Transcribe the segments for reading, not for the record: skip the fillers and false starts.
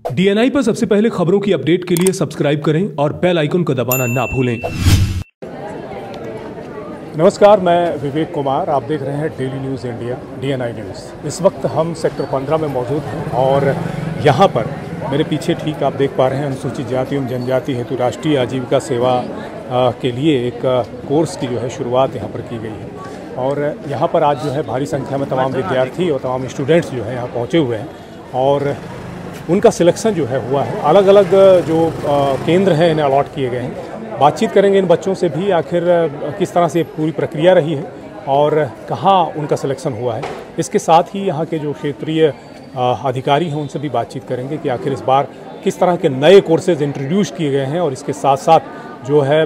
DNI पर सबसे पहले खबरों की अपडेट के लिए सब्सक्राइब करें और बेल आइकन को दबाना ना भूलें। नमस्कार, मैं विवेक कुमार, आप देख रहे हैं daily news India DNI news. इस वक्त हम सेक्टर 15 में मौजूद हैं और यहाँ पर मेरे पीछे ठीक आप देख पा रहे हैं अनुसूचित जाति एवं जनजाति हेतु राष्ट्रीय आजीविका सेवा के लिए एक कोर्स की जो है शुरुआत यहाँ पर की गई है। और यहाँ पर आज जो है भारी संख्या में तमाम विद्यार्थी और तमाम स्टूडेंट्स जो है यहाँ पहुँचे हुए हैं और उनका सिलेक्शन जो है हुआ है। अलग अलग जो केंद्र हैं इन्हें अलॉट किए गए हैं। बातचीत करेंगे इन बच्चों से भी आखिर किस तरह से पूरी प्रक्रिया रही है और कहाँ उनका सिलेक्शन हुआ है। इसके साथ ही यहाँ के जो क्षेत्रीय अधिकारी हैं उनसे भी बातचीत करेंगे कि आखिर इस बार किस तरह के नए कोर्सेज इंट्रोड्यूस किए गए हैं और इसके साथ साथ जो है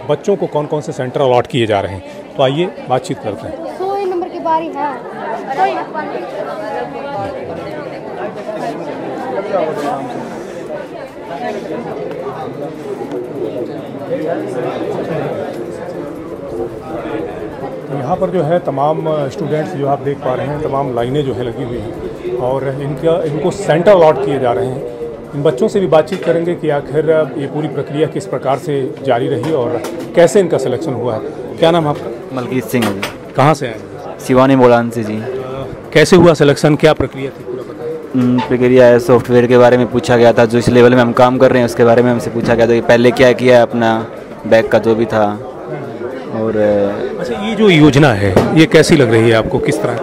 बच्चों को कौन कौन से सेंटर अलॉट किए जा रहे हैं। तो आइए बातचीत करते हैं। 100 नंबर की बारी है। यहाँ पर जो है तमाम स्टूडेंट्स जो आप देख पा रहे हैं, तमाम लाइनें जो है लगी हुई हैं और इनको सेंटर अलॉट किए जा रहे हैं। इन बच्चों से भी बातचीत करेंगे कि आखिर ये पूरी प्रक्रिया किस प्रकार से जारी रही और कैसे इनका सिलेक्शन हुआ है। क्या नाम आपका? मलकीत सिंह जी। कहाँ से आए? शिवानी बोलान से जी। कैसे हुआ सिलेक्शन, क्या प्रक्रिया थी, पूरा बताएं। प्रक्रिया है, सॉफ्टवेयर के बारे में पूछा गया था, जो इस लेवल में हम काम कर रहे हैं उसके बारे में हमसे पूछा गया था कि पहले क्या किया है, अपना बैग का जो भी था। और अच्छा, ये जो योजना है ये कैसी लग रही है आपको, किस तरह?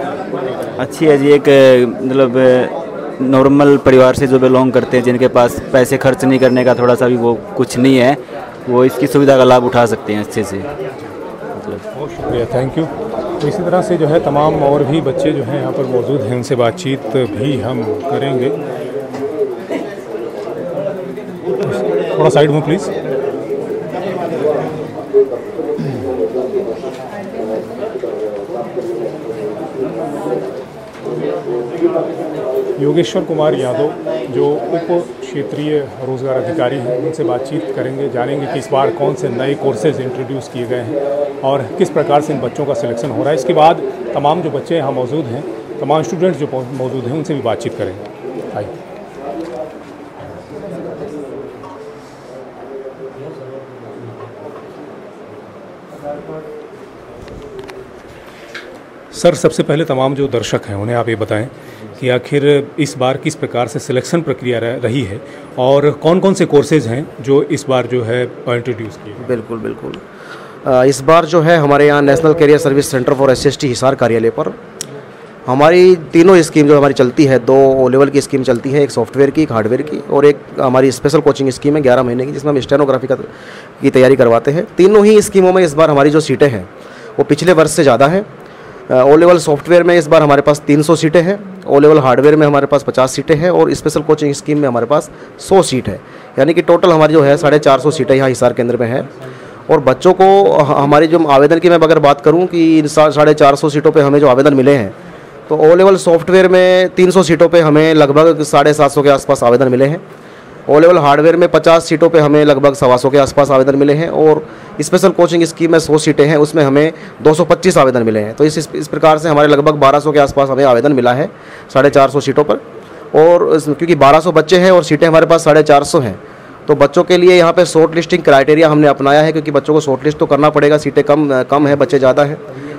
अच्छी है जी। एक मतलब नॉर्मल परिवार से जो बिलोंग करते हैं, जिनके पास पैसे खर्च नहीं करने का थोड़ा सा भी वो कुछ नहीं है, वो इसकी सुविधा का लाभ उठा सकते हैं अच्छे से। बहुत शुक्रिया, थैंक यू। तो इसी तरह से जो है तमाम और भी बच्चे जो हैं यहाँ पर मौजूद हैं, उनसे बातचीत भी हम करेंगे। थोड़ा साइड में प्लीज़। योगेश्वर कुमार यादव जो उप क्षेत्रीय रोजगार अधिकारी हैं, उनसे बातचीत करेंगे, जानेंगे कि इस बार कौन से नए कोर्सेज इंट्रोड्यूस किए गए हैं और किस प्रकार से इन बच्चों का सिलेक्शन हो रहा है। इसके बाद तमाम जो बच्चे यहाँ मौजूद हैं, तमाम स्टूडेंट्स जो मौजूद हैं, उनसे भी बातचीत करेंगे। आइए। सर, सबसे पहले तमाम जो दर्शक हैं उन्हें आप ये बताएं कि आखिर इस बार किस प्रकार से सिलेक्शन प्रक्रिया रही है और कौन कौन से कोर्सेज हैं जो इस बार जो है इंट्रोड्यूस किए। बिल्कुल बिल्कुल। इस बार जो है हमारे यहाँ national career service centre for SC/ST Hisar कार्यालय पर हमारी तीनों स्कीम जो हमारी चलती है, 2 लेवल की स्कीम चलती है, एक सॉफ्टवेयर की, एक हार्डवेयर की और एक हमारी स्पेशल कोचिंग स्कीम है 11 महीने की, जिसमें हम स्टेनोग्राफी की तैयारी करवाते हैं। तीनों ही स्कीमों में इस बार हमारी जो सीटें हैं वो पिछले वर्ष से ज़्यादा है। ओ लेवल सॉफ्टवेयर में इस बार हमारे पास 300 सीटें हैं, ओ लेवल हार्डवेयर में हमारे पास 50 सीटें हैं और स्पेशल कोचिंग स्कीम में हमारे पास 100 सीट है। यानी कि टोटल हमारी जो है 450 सीटें यहाँ हिसार केंद्र में है। और बच्चों को हमारी जो आवेदन की मैं अगर बात करूँ कि इन 450 सीटों पे हमें जो आवेदन मिले हैं, तो ओ लेवल सॉफ्टवेयर में 300 सीटों पे हमें लगभग 750 के आसपास आवेदन मिले हैं। ओ लेवल हार्डवेयर में 50 सीटों पे हमें लगभग 125 के आसपास आवेदन मिले हैं और स्पेशल कोचिंग स्कीम में 100 सीटें हैं, उसमें हमें 225 आवेदन मिले हैं। तो इस प्रकार से हमारे लगभग 1200 के आसपास हमें आवेदन मिला है 450 सीटों पर। और क्योंकि 1200 बच्चे हैं और सीटें हमारे पास 450 हैं, तो बच्चों के लिए यहाँ पे शॉर्ट लिस्टिंग क्राइटेरिया हमने अपनाया है, क्योंकि बच्चों को शॉर्ट लिस्ट तो करना पड़ेगा, सीटें कम है, बच्चे ज़्यादा हैं।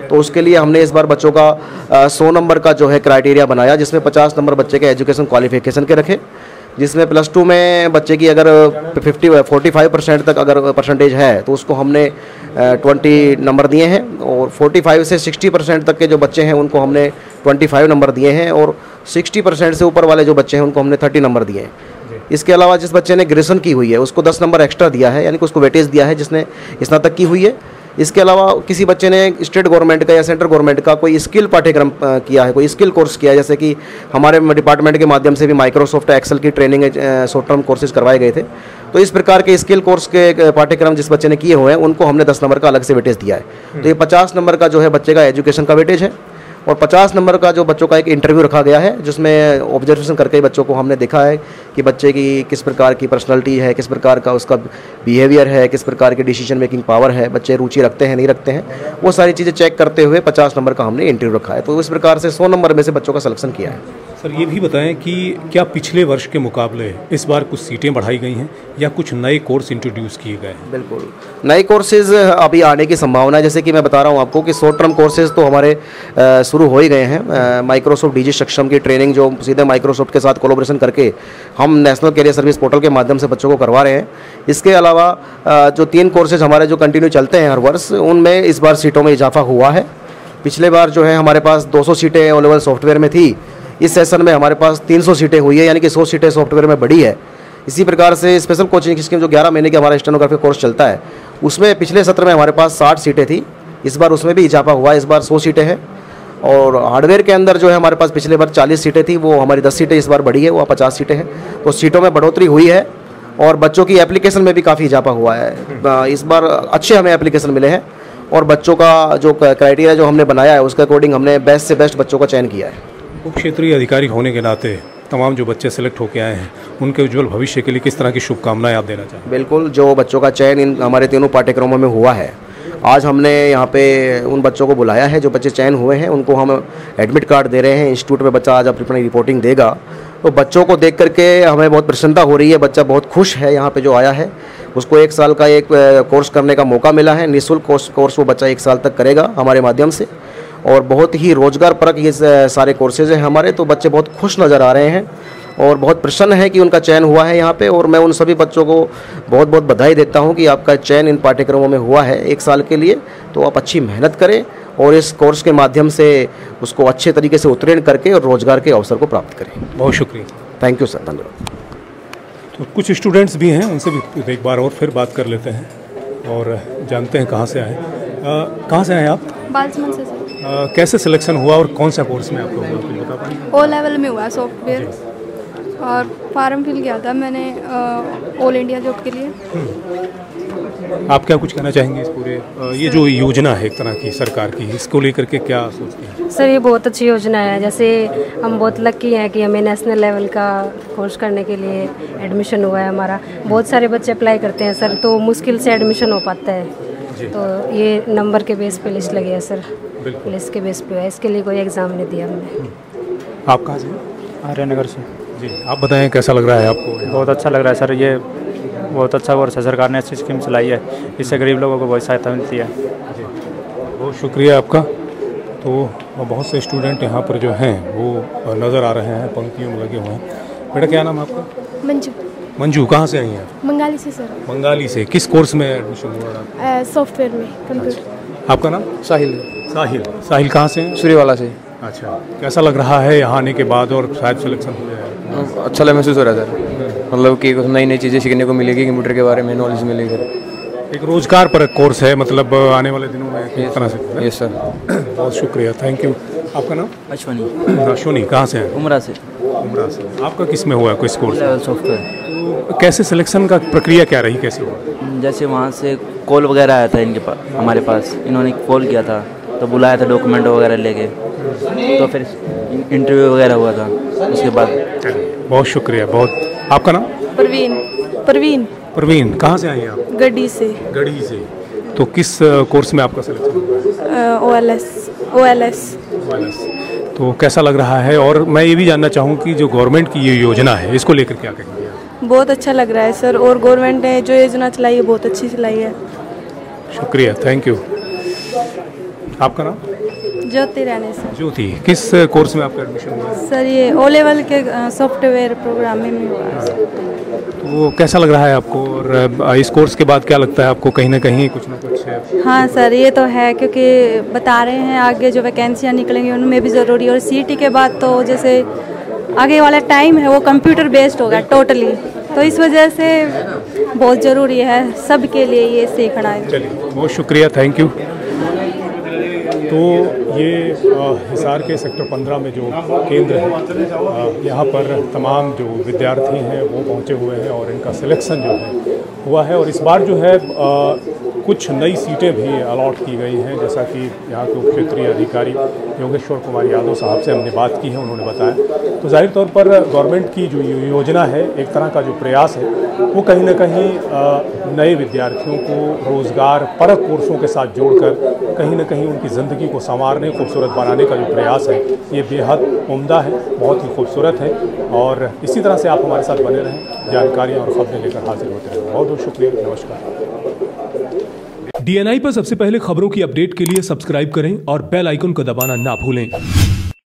तो उसके लिए हमने इस बार बच्चों का 100 नंबर का जो है क्राइटेरिया बनाया, जिसमें 50 नंबर बच्चे के एजुकेशन क्वालिफिकेशन के रखे, जिसमें +2 में बच्चे की अगर 45% तक अगर परसेंटेज है तो उसको हमने 20 नंबर दिए हैं, और 45 से 60% तक के जो बच्चे हैं उनको हमने 25 नंबर दिए हैं, और 60% से ऊपर वाले जो बच्चे हैं उनको हमने 30 नंबर दिए हैं। इसके अलावा जिस बच्चे ने ग्रेजुएशन की हुई है उसको 10 नंबर एक्स्ट्रा दिया है, यानी कि उसको वेटेज दिया है जिसने स्नातक की हुई है। इसके अलावा किसी बच्चे ने स्टेट गवर्नमेंट का या सेंट्रल गवर्नमेंट का कोई स्किल पाठ्यक्रम किया है, कोई स्किल कोर्स किया है, जैसे कि हमारे डिपार्टमेंट के माध्यम से भी माइक्रोसॉफ्ट एक्सेल की ट्रेनिंग शॉर्ट टर्म कोर्सेज करवाए गए थे। तो इस प्रकार के स्किल कोर्स के पाठ्यक्रम जिस बच्चे ने किए हुए हैं उनको हमने 10 नंबर का अलग से वेटेज दिया है। तो ये 50 नंबर का जो है बच्चे का एजुकेशन का वेटेज है, और 50 नंबर का जो बच्चों का एक इंटरव्यू रखा गया है, जिसमें ऑब्जर्वेशन करके बच्चों को हमने देखा है कि बच्चे की किस प्रकार की पर्सनालिटी है, किस प्रकार का उसका बिहेवियर है, किस प्रकार की डिसीजन मेकिंग पावर है, बच्चे रुचि रखते हैं नहीं रखते हैं, वो सारी चीज़ें चेक करते हुए 50 नंबर का हमने इंटरव्यू रखा है। तो इस प्रकार से 100 नंबर में से बच्चों का सिलेक्शन किया है। सर ये भी बताएं कि क्या पिछले वर्ष के मुकाबले इस बार कुछ सीटें बढ़ाई गई हैं या कुछ नए कोर्स इंट्रोड्यूस किए गए हैं? बिल्कुल नए कोर्सेज अभी आने की संभावना है। जैसे कि मैं बता रहा हूँ आपको कि शॉर्ट टर्म कोर्सेज तो हमारे शुरू हो ही गए हैं। माइक्रोसॉफ्ट डीजी सक्षम की ट्रेनिंग जो सीधे माइक्रोसॉफ्ट के साथ कोलैबोरेशन करके हम नेशनल कैरियर सर्विस पोर्टल के माध्यम से बच्चों को करवा रहे हैं। इसके अलावा जो 3 कोर्सेज हमारे जो कंटिन्यू चलते हैं हर वर्ष, उनमें इस बार सीटों में इजाफा हुआ है। पिछले बार जो है हमारे पास 200 सीटें ओ लेवल सॉफ्टवेयर में थी, इस सेशन में हमारे पास 300 सीटें हुई है, यानी कि 100 सीटें सॉफ्टवेयर में बढ़ी है। इसी प्रकार से स्पेशल कोचिंग स्कीम जो 11 महीने के हमारा स्टेनोग्राफी कोर्स चलता है, उसमें पिछले सत्र में हमारे पास 60 सीटें थी, इस बार उसमें भी इजाफा हुआ, इस बार 100 सीटें हैं। और हार्डवेयर के अंदर जो है हमारे पास पिछले बार 40 सीटें थी, वो हमारी 10 सीटें इस बार बढ़ी है, वो 50 सीटें हैं। तो सीटों में बढ़ोतरी हुई है और बच्चों की एप्लीकेशन में भी काफ़ी इजाफा हुआ है। इस बार अच्छे हमें एप्लीकेशन मिले हैं और बच्चों का जो क्राइटेरिया जो हमने बनाया है उसके अकॉर्डिंग हमने बेस्ट से बेस्ट बच्चों का चयन किया है। उप क्षेत्रीय अधिकारी होने के नाते तमाम जो बच्चे सेलेक्ट होकर आए हैं उनके उज्जवल भविष्य के लिए किस तरह की शुभकामनाएं आप देना चाहें? बिल्कुल, जो बच्चों का चयन इन हमारे तीनों पाठ्यक्रमों में हुआ है, आज हमने यहाँ पे उन बच्चों को बुलाया है जो बच्चे चयन हुए हैं, उनको हम एडमिट कार्ड दे रहे हैं। इंस्टीट्यूट में बच्चा आज अपनी रिपोर्टिंग देगा, तो बच्चों को देख करके हमें बहुत प्रसन्नता हो रही है। बच्चा बहुत खुश है यहाँ पे जो आया है, उसको 1 साल का एक कोर्स करने का मौका मिला है। निःशुल्क कोर्स वो बच्चा 1 साल तक करेगा हमारे माध्यम से, और बहुत ही रोजगार परक ये सारे कोर्सेज हैं हमारे। तो बच्चे बहुत खुश नज़र आ रहे हैं और बहुत प्रसन्न है कि उनका चयन हुआ है यहाँ पे। और मैं उन सभी बच्चों को बहुत बहुत बधाई देता हूँ कि आपका चयन इन पाठ्यक्रमों में हुआ है 1 साल के लिए। तो आप अच्छी मेहनत करें और इस कोर्स के माध्यम से उसको अच्छे तरीके से उत्तीर्ण करके और रोजगार के अवसर को प्राप्त करें। बहुत शुक्रिया। थैंक यू सर, धन्यवाद। तो कुछ स्टूडेंट्स भी हैं, उनसे भी एक बार और फिर बात कर लेते हैं और जानते हैं कहाँ से आए। कहाँ से आए आप? बालसमंद से सर। कैसे सिलेक्शन हुआ और कौन सा कोर्स में आपको हुआ, कुछ बता पाएंगे? ओ लेवल में हुआ सॉफ्टवेयर, और फार्म फिल किया था मैंने ऑल इंडिया जॉब के लिए। आप क्या कुछ कहना चाहेंगे इस पूरे ये जो योजना है एक तरह की सरकार की, इसको लेकर के क्या सोचते हैं? सर ये बहुत अच्छी योजना है। जैसे हम बहुत लकी हैं कि हमें नेशनल लेवल का कोर्स करने के लिए एडमिशन हुआ है हमारा। बहुत सारे बच्चे अप्लाई करते हैं सर, तो मुश्किल से एडमिशन हो पाता है। तो ये नंबर के बेस पे लिस्ट लगी है सर, लिस्ट के बेस पे है, इसके लिए कोई एग्ज़ाम नहीं दिया हमने। आप कहाँ से? आर्यनगर से। जी, आप बताएं कैसा लग रहा है आपको? बहुत अच्छा लग रहा है सर, ये बहुत अच्छा कोर्स है, सरकार ने अच्छी स्कीम चलाई है, इससे गरीब लोगों को बहुत सहायता मिलती है। जी, बहुत शुक्रिया आपका। तो बहुत से स्टूडेंट यहाँ पर जो हैं वो नज़र आ रहे हैं, पंक्तियों में लगे हुए हैं। बेटा क्या नाम है आपका? मंजू। मंजू, कहाँ से आई हैं आप? बंगाली से सर। बंगाली से। किस कोर्स में एडमिशन हुआ? सॉफ्टवेयर में, कंप्यूटर। आपका नाम? साहिल। साहिल। साहिल कहाँ से हैं? सूर्यवाला से। अच्छा, कैसा लग रहा है यहाँ आने के बाद और शायद सिलेक्शन हो जाए? अच्छा महसूस हो रहा है सर, मतलब कि नई नई चीज़ें सीखने को मिलेगी, कंप्यूटर के बारे में नॉलेज मिलेगी। एक रोजगार पर कोर्स है, मतलब आने वाले दिनों में किस तरह से? Yes sir. बहुत शुक्रिया, थैंक यू। आपका नाम? अश्वनी। अश्वनी, कहाँ से हैं? उमरा से। उमरा से। आपका किस में हुआ है कोई कोर्स? Level software. तो कैसे सिलेक्शन का प्रक्रिया क्या रही, कैसे हुआ? जैसे वहाँ से कॉल वगैरह आया था इनके पास, हमारे पास इन्होंने कॉल किया था तो बुलाया था डॉक्यूमेंट वगैरह लेके, तो फिर इंटरव्यू वगैरह हुआ था उसके बाद। बहुत शुक्रिया, बहुत। आपका नाम? परवीन। परवीन, कहाँ से आई हैं आप? गड्डी से। गढ़ी से। तो किस कोर्स में आपका सिलेक्शन हुआ है? OLS। तो कैसा लग रहा है? और मैं ये भी जानना चाहूँ कि जो गवर्नमेंट की ये योजना है, इसको लेकर क्या कहेंगे आप? बहुत अच्छा लग रहा है सर, और गवर्नमेंट ने जो योजना चलाई है बहुत अच्छी चलाई है। शुक्रिया, थैंक यू। आपका नाम? ज्योति रानी सर। ज्योति, किस कोर्स में आपका एडमिशन हुआ है? सर ये O लेवल के सॉफ्टवेयर प्रोग्रामिंग में हुआ है। तो कैसा लग रहा है आपको, और इस कोर्स के बाद क्या लगता है आपको, कहीं ना कुछ है? हाँ सर, ये तो है, क्योंकि बता रहे हैं आगे जो वैकेंसियाँ निकलेंगी उनमें भी ज़रूरी है, और CET के बाद तो जैसे आगे वाला टाइम है वो कंप्यूटर बेस्ड होगा टोटली, तो इस वजह से बहुत ज़रूरी है सबके लिए ये सीखना है। चलिए, बहुत शुक्रिया, थैंक यू। तो ये हिसार के सेक्टर 15 में जो केंद्र है, यहाँ पर तमाम जो विद्यार्थी हैं वो पहुँचे हुए हैं और इनका सिलेक्शन जो है हुआ है। और इस बार जो है कुछ नई सीटें भी अलॉट की गई हैं, जैसा कि यहाँ के उप क्षेत्रीय अधिकारी योगेश्वर कुमार यादव साहब से हमने बात की है, उन्होंने बताया। तो जाहिर तौर पर गवर्नमेंट की जो योजना है, एक तरह का जो प्रयास है, वो कहीं ना कहीं नए विद्यार्थियों को रोज़गार परक कोर्सों के साथ जोड़कर कहीं ना कहीं उनकी ज़िंदगी को संवारने, खूबसूरत बनाने का जो प्रयास है, ये बेहद उम्दा है, बहुत ही खूबसूरत है। और इसी तरह से आप हमारे साथ बने रहें, जानकारियाँ और खबरें लेकर हाजिर होते रहें। बहुत बहुत शुक्रिया, नमस्कार। DNI पर सबसे पहले खबरों की अपडेट के लिए सब्सक्राइब करें और बेल आइकन को दबाना ना भूलें।